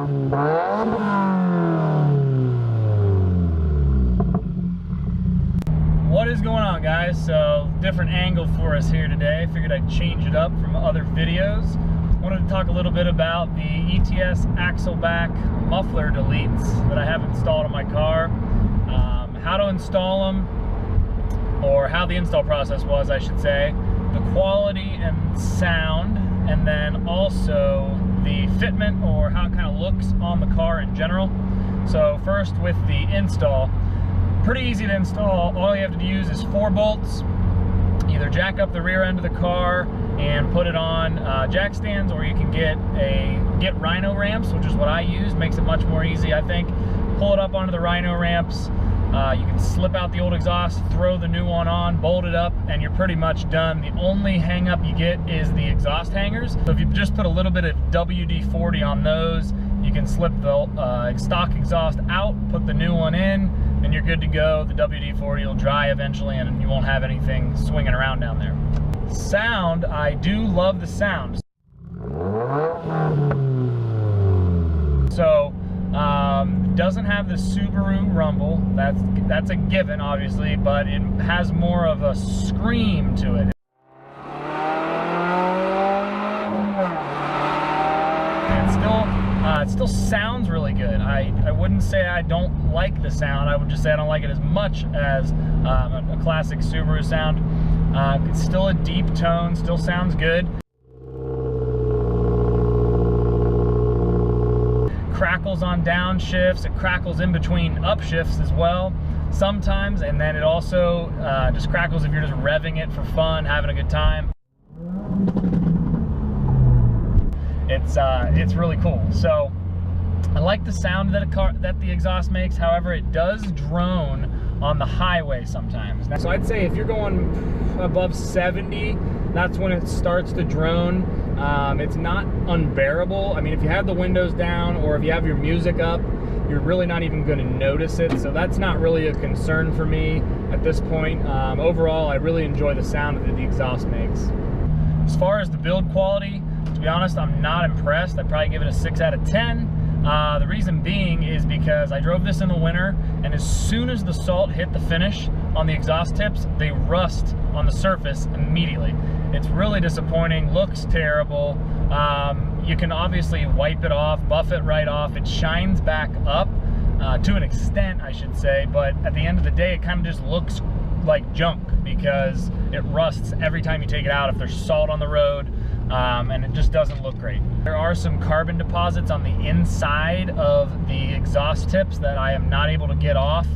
What is going on, guys? So, different angle for us here today. Figured I'd change it up from other videos. Wanted to talk a little bit about the ETS axle back muffler deletes that I have installed on my car. How to install them, or how the install process was, I should say. The quality and sound, and then also the fitment, or how it kind of looks on the car in general. So first with the install, pretty easy to install. All you have to use is 4 bolts. Either jack up the rear end of the car and put it on jack stands, or you can get Rhino ramps, which is what I use. Makes it much more easy, I think. Pull it up onto the Rhino ramps. You can slip out the old exhaust, throw the new one on, bolt it up, and you're pretty much done. The only hang up you get is the exhaust hangers. So if you just put a little bit of WD-40 on those, you can slip the stock exhaust out, put the new one in, and you're good to go. The WD-40 will dry eventually, and you won't have anything swinging around down there. Sound, I do love the sound. So, doesn't have the Subaru rumble. That's a given, obviously, but it has more of a scream to it. And it still sounds really good. I wouldn't say I don't like the sound. I would just say I don't like it as much as a classic Subaru sound. It's still a deep tone, still sounds good. Crackles on downshifts, it crackles in between upshifts as well sometimes, and then it also just crackles if you're just revving it for fun, having a good time. It's really cool. So I like the sound that the exhaust makes. However, it does drone on the highway sometimes. So I'd say if you're going above 70, that's when it starts to drone. It's not unbearable. I mean, if you have the windows down or if you have your music up, you're really not even going to notice it. So that's not really a concern for me at this point. Overall, I really enjoy the sound that the exhaust makes. As far as the build quality, to be honest, I'm not impressed. I'd probably give it a 6 out of 10. The reason being is because I drove this in the winter, and as soon as the salt hit the finish on the exhaust tips, they rust on the surface immediately. It's really disappointing, looks terrible. You can obviously wipe it off, buff it right off. It shines back up to an extent, I should say, but at the end of the day, it kind of just looks like junk because it rusts every time you take it out if there's salt on the road. And it just doesn't look great. There are some carbon deposits on the inside of the exhaust tips that I am not able to get off.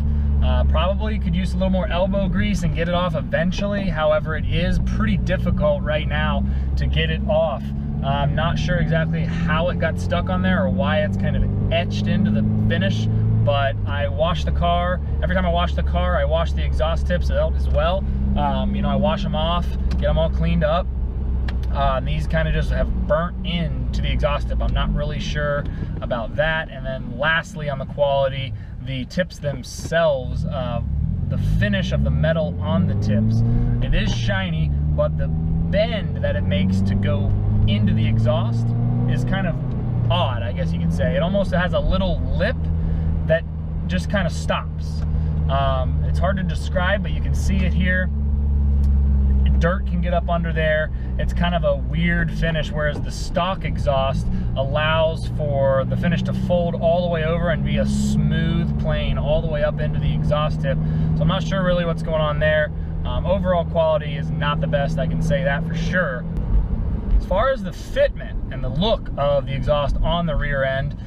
Probably could use a little more elbow grease and get it off eventually. However, it is pretty difficult right now to get it off. I'm not sure exactly how it got stuck on there or why it's kind of etched into the finish, but I wash the car. Every time I wash the car, I wash the exhaust tips out as well. You know, I wash them off, get them all cleaned up. And these kind of just have burnt into the exhaust tip. I'm not really sure about that. And then lastly, on the quality, the tips themselves, the finish of the metal on the tips, it is shiny, but the bend that it makes to go into the exhaust is kind of odd, I guess you could say. It almost has a little lip that just kind of stops. It's hard to describe, but you can see it here. Dirt can get up under there. It's kind of a weird finish, whereas the stock exhaust allows for the finish to fold all the way over and be a smooth plane all the way up into the exhaust tip. So I'm not sure really what's going on there. Overall quality is not the best, I can say that for sure. As far as the fitment and the look of the exhaust on the rear end,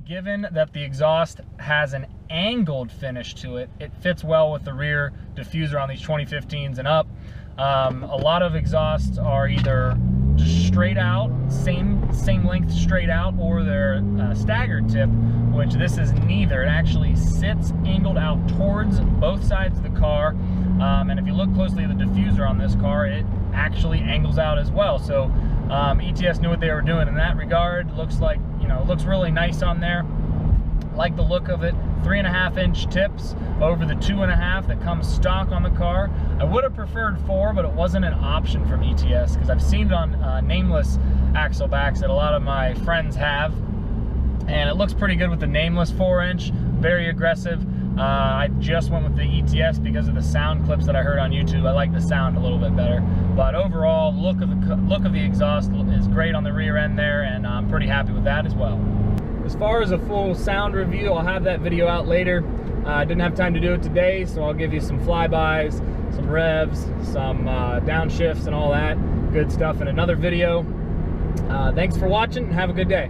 given that the exhaust has an angled finish to it, it fits well with the rear diffuser on these 2015s and up. A lot of exhausts are either just straight out, same length straight out, or they're staggered tip, which this is neither. It actually sits angled out towards both sides of the car, and if you look closely at the diffuser on this car, it actually angles out as well. So ETS knew what they were doing in that regard. Looks like, you know, it looks really nice on there. Like the look of it. 3.5-inch tips over the 2.5 that comes stock on the car. I would have preferred 4, but it wasn't an option from ETS because I've seen it on Nameless axle backs that a lot of my friends have. and it looks pretty good with the Nameless 4-inch, very aggressive. I just went with the ETS because of the sound clips that I heard on YouTube. I like the sound a little bit better, but overall, look of the exhaust is great on the rear end there, and I'm pretty happy with that as well. As far as a full sound review, I'll have that video out later. I didn't have time to do it today, so I'll give you some flybys, some revs, some downshifts, and all that good stuff in another video. Thanks for watching, and have a good day.